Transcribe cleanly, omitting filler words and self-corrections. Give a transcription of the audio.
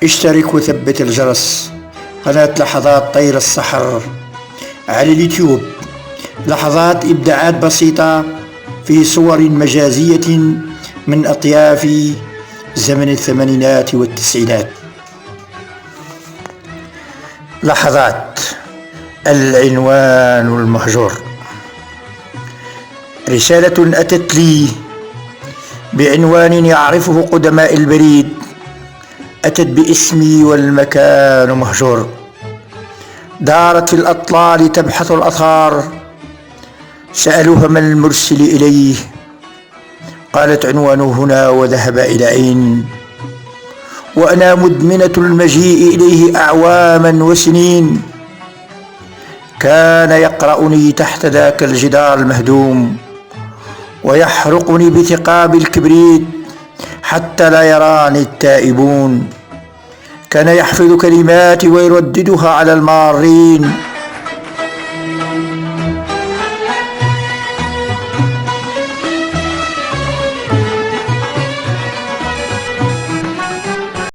اشترك وثبت الجرس. قناة لحظات طير السحر على اليوتيوب. لحظات إبداعات بسيطة في صور مجازية من أطياف زمن الثمانينات والتسعينات. لحظات. العنوان المهجور. رسالة أتت لي بعنوان يعرفه قدماء البريد، أتت باسمي والمكان مهجور. دارت في الأطلال تبحث الأثار، سألوها من المرسل إليه، قالت عنوانه هنا وذهب إلى أين، وأنا مدمنة المجيء إليه أعواما وسنين. كان يقرأني تحت ذاك الجدار المهدوم، ويحرقني بثقاب الكبريت حتى لا يراني التائبون. كان يحفظ كلماتي ويرددها على المارين،